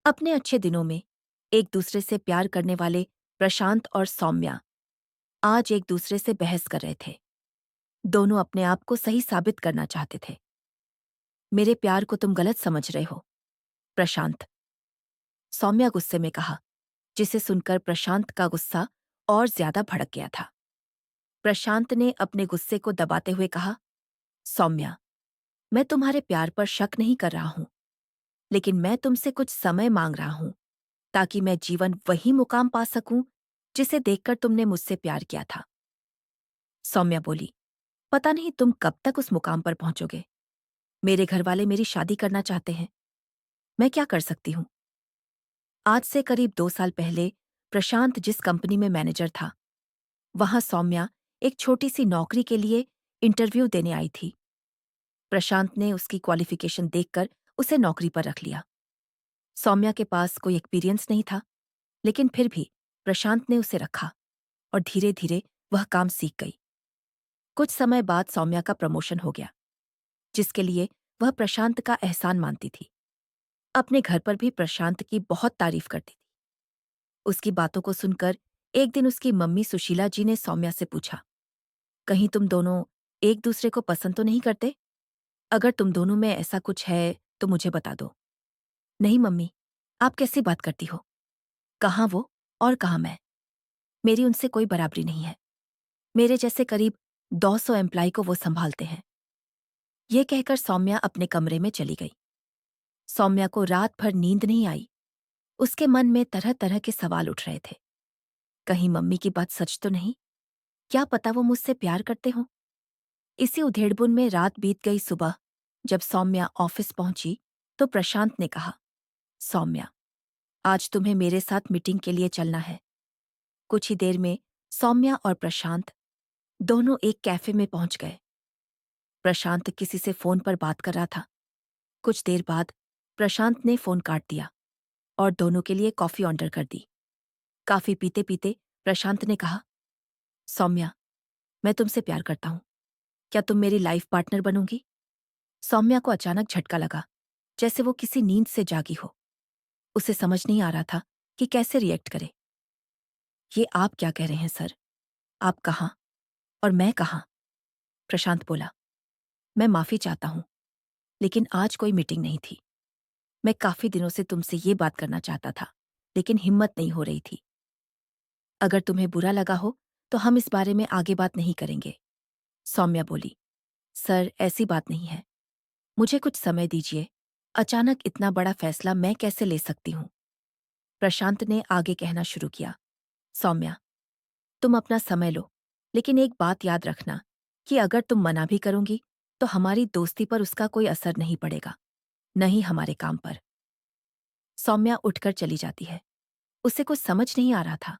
अपने अच्छे दिनों में एक दूसरे से प्यार करने वाले प्रशांत और सौम्या आज एक दूसरे से बहस कर रहे थे। दोनों अपने आप को सही साबित करना चाहते थे। मेरे प्यार को तुम गलत समझ रहे हो, प्रशांत, सौम्या गुस्से में कहा, जिसे सुनकर प्रशांत का गुस्सा और ज्यादा भड़क गया था। प्रशांत ने अपने गुस्से को दबाते हुए कहा, सौम्या, मैं तुम्हारे प्यार पर शक नहीं कर रहा हूं, लेकिन मैं तुमसे कुछ समय मांग रहा हूं ताकि मैं जीवन वही मुकाम पा सकूं जिसे देखकर तुमने मुझसे प्यार किया था। सौम्या बोली, पता नहीं तुम कब तक उस मुकाम पर पहुंचोगे। मेरे घरवाले मेरी शादी करना चाहते हैं। मैं क्या कर सकती हूं? आज से करीब 2 साल पहले प्रशांत जिस कंपनी में मैनेजर था, वहां सौम्या एक छोटी सी नौकरी के लिए इंटरव्यू देने आई थी। प्रशांत ने उसकी क्वालिफिकेशन देखकर उसे नौकरी पर रख लिया। सौम्या के पास कोई एक्सपीरियंस नहीं था, लेकिन फिर भी प्रशांत ने उसे रखा और धीरे धीरे वह काम सीख गई। कुछ समय बाद सौम्या का प्रमोशन हो गया, जिसके लिए वह प्रशांत का एहसान मानती थी। अपने घर पर भी प्रशांत की बहुत तारीफ करती थी। उसकी बातों को सुनकर एक दिन उसकी मम्मी सुशीला जी ने सौम्या से पूछा, कहीं तुम दोनों एक दूसरे को पसंद तो नहीं करते? अगर तुम दोनों में ऐसा कुछ है तो मुझे बता दो। नहीं मम्मी, आप कैसी बात करती हो? कहाँ वो और कहाँ मैं? मेरी उनसे कोई बराबरी नहीं है। मेरे जैसे करीब 200 एम्प्लॉय को वो संभालते हैं। ये कहकर सौम्या अपने कमरे में चली गई। सौम्या को रात भर नींद नहीं आई। उसके मन में तरह तरह के सवाल उठ रहे थे। कहीं मम्मी की बात सच तो नहीं? क्या पता वो मुझसे प्यार करते हों? इसी उधेड़बुन में रात बीत गई। सुबह जब सौम्या ऑफिस पहुंची तो प्रशांत ने कहा, सौम्या, आज तुम्हें मेरे साथ मीटिंग के लिए चलना है। कुछ ही देर में सौम्या और प्रशांत दोनों एक कैफे में पहुंच गए। प्रशांत किसी से फोन पर बात कर रहा था। कुछ देर बाद प्रशांत ने फोन काट दिया और दोनों के लिए कॉफी ऑर्डर कर दी। काफी पीते पीते प्रशांत ने कहा, सौम्या, मैं तुमसे प्यार करता हूं। क्या तुम मेरी लाइफ पार्टनर बनोगी? सौम्या को अचानक झटका लगा, जैसे वो किसी नींद से जागी हो। उसे समझ नहीं आ रहा था कि कैसे रिएक्ट करे। ये आप क्या कह रहे हैं सर? आप कहाँ और मैं कहाँ? प्रशांत बोला, मैं माफी चाहता हूं, लेकिन आज कोई मीटिंग नहीं थी। मैं काफी दिनों से तुमसे ये बात करना चाहता था, लेकिन हिम्मत नहीं हो रही थी। अगर तुम्हें बुरा लगा हो तो हम इस बारे में आगे बात नहीं करेंगे। सौम्या बोली, सर ऐसी बात नहीं है। मुझे कुछ समय दीजिए। अचानक इतना बड़ा फैसला मैं कैसे ले सकती हूँ? प्रशांत ने आगे कहना शुरू किया, सौम्या, तुम अपना समय लो, लेकिन एक बात याद रखना कि अगर तुम मना भी करोगी तो हमारी दोस्ती पर उसका कोई असर नहीं पड़ेगा, न ही हमारे काम पर। सौम्या उठकर चली जाती है। उसे कुछ समझ नहीं आ रहा था।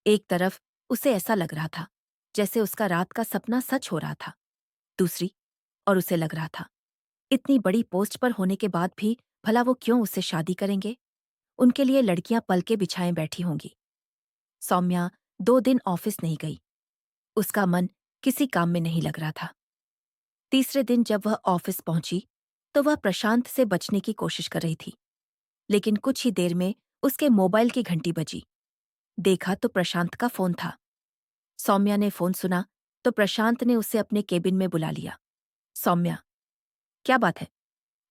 एक तरफ उसे ऐसा लग रहा था जैसे उसका रात का सपना सच हो रहा था। दूसरी और उसे लग रहा था, इतनी बड़ी पोस्ट पर होने के बाद भी भला वो क्यों उससे शादी करेंगे? उनके लिए लड़कियां पल के बिछाएं बैठी होंगी। सौम्या 2 दिन ऑफिस नहीं गई। उसका मन किसी काम में नहीं लग रहा था। तीसरे दिन जब वह ऑफिस पहुंची तो वह प्रशांत से बचने की कोशिश कर रही थी, लेकिन कुछ ही देर में उसके मोबाइल की घंटी बजी। देखा तो प्रशांत का फोन था। सौम्या ने फोन सुना तो प्रशांत ने उसे अपने केबिन में बुला लिया। सौम्या, क्या बात है?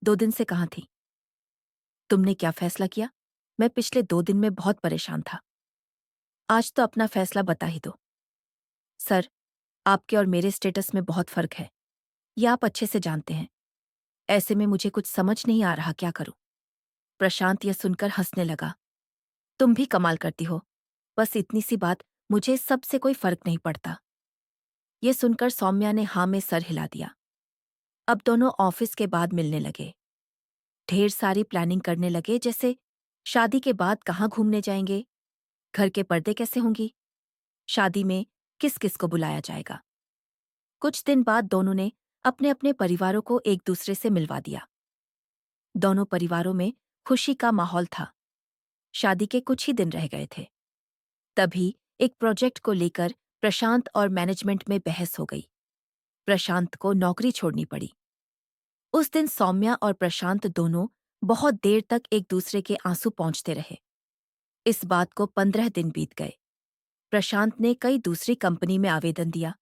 2 दिन से कहाँ थी? तुमने क्या फैसला किया? मैं पिछले 2 दिन में बहुत परेशान था। आज तो अपना फैसला बता ही दो। सर, आपके और मेरे स्टेटस में बहुत फर्क है। ये आप अच्छे से जानते हैं। ऐसे में मुझे कुछ समझ नहीं आ रहा क्या करूं। प्रशांत यह सुनकर हंसने लगा। तुम भी कमाल करती हो। बस इतनी सी बात, मुझे सबसे कोई फर्क नहीं पड़ता। ये सुनकर सौम्या ने हाँ में सर हिला दिया। अब दोनों ऑफिस के बाद मिलने लगे। ढेर सारी प्लानिंग करने लगे, जैसे शादी के बाद कहाँ घूमने जाएंगे, घर के पर्दे कैसे होंगी, शादी में किस किस को बुलाया जाएगा। कुछ दिन बाद दोनों ने अपने अपने परिवारों को एक दूसरे से मिलवा दिया। दोनों परिवारों में खुशी का माहौल था। शादी के कुछ ही दिन रह गए थे। तभी एक प्रोजेक्ट को लेकर प्रशांत और मैनेजमेंट में बहस हो गई। प्रशांत को नौकरी छोड़नी पड़ी। उस दिन सौम्या और प्रशांत दोनों बहुत देर तक एक दूसरे के आंसू पहुंचते रहे। इस बात को 15 दिन बीत गए। प्रशांत ने कई दूसरी कंपनी में आवेदन दिया,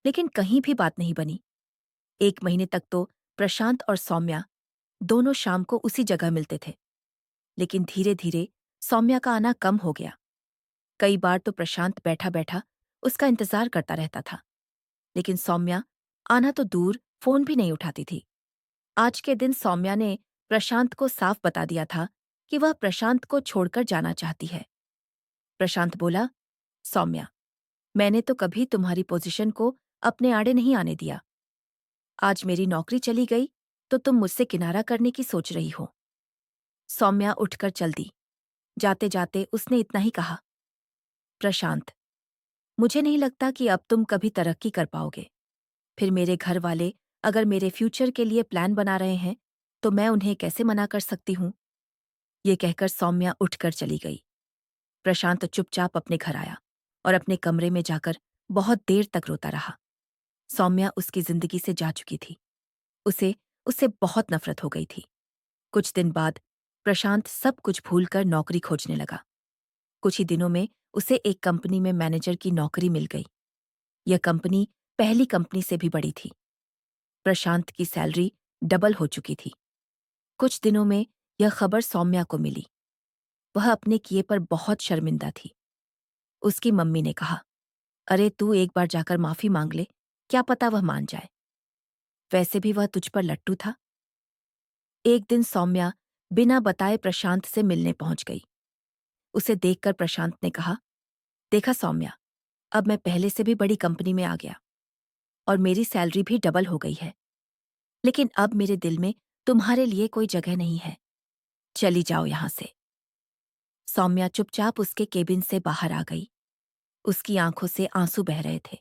लेकिन कहीं भी बात नहीं बनी। 1 महीने तक तो प्रशांत और सौम्या दोनों शाम को उसी जगह मिलते थे, लेकिन धीरे धीरे सौम्या का आना कम हो गया। कई बार तो प्रशांत बैठा बैठा उसका इंतजार करता रहता था, लेकिन सौम्या आना तो दूर, फोन भी नहीं उठाती थी। आज के दिन सौम्या ने प्रशांत को साफ बता दिया था कि वह प्रशांत को छोड़कर जाना चाहती है। प्रशांत बोला, सौम्या, मैंने तो कभी तुम्हारी पोजीशन को अपने आड़े नहीं आने दिया। आज मेरी नौकरी चली गई तो तुम मुझसे किनारा करने की सोच रही हो। सौम्या उठकर चल दी। जाते जाते उसने इतना ही कहा, प्रशांत, मुझे नहीं लगता कि अब तुम कभी तरक्की कर पाओगे। फिर मेरे घर वाले अगर मेरे फ्यूचर के लिए प्लान बना रहे हैं तो मैं उन्हें कैसे मना कर सकती हूँ। ये कहकर सौम्या उठकर चली गई। प्रशांत चुपचाप अपने घर आया और अपने कमरे में जाकर बहुत देर तक रोता रहा। सौम्या उसकी जिंदगी से जा चुकी थी। उसे उससे बहुत नफरत हो गई थी। कुछ दिन बाद प्रशांत सब कुछ भूलकर नौकरी खोजने लगा। कुछ ही दिनों में उसे एक कंपनी में मैनेजर की नौकरी मिल गई। यह कंपनी पहली कंपनी से भी बड़ी थी। प्रशांत की सैलरी डबल हो चुकी थी। कुछ दिनों में यह खबर सौम्या को मिली। वह अपने किए पर बहुत शर्मिंदा थी। उसकी मम्मी ने कहा, अरे तू एक बार जाकर माफी मांग ले, क्या पता वह मान जाए। वैसे भी वह तुझ पर लट्टू था। एक दिन सौम्या बिना बताए प्रशांत से मिलने पहुंच गई। उसे देखकर प्रशांत ने कहा, देखा सौम्या, अब मैं पहले से भी बड़ी कंपनी में आ गया और मेरी सैलरी भी डबल हो गई है। लेकिन अब मेरे दिल में तुम्हारे लिए कोई जगह नहीं है। चली जाओ यहां से। सौम्या चुपचाप उसके केबिन से बाहर आ गई। उसकी आंखों से आंसू बह रहे थे।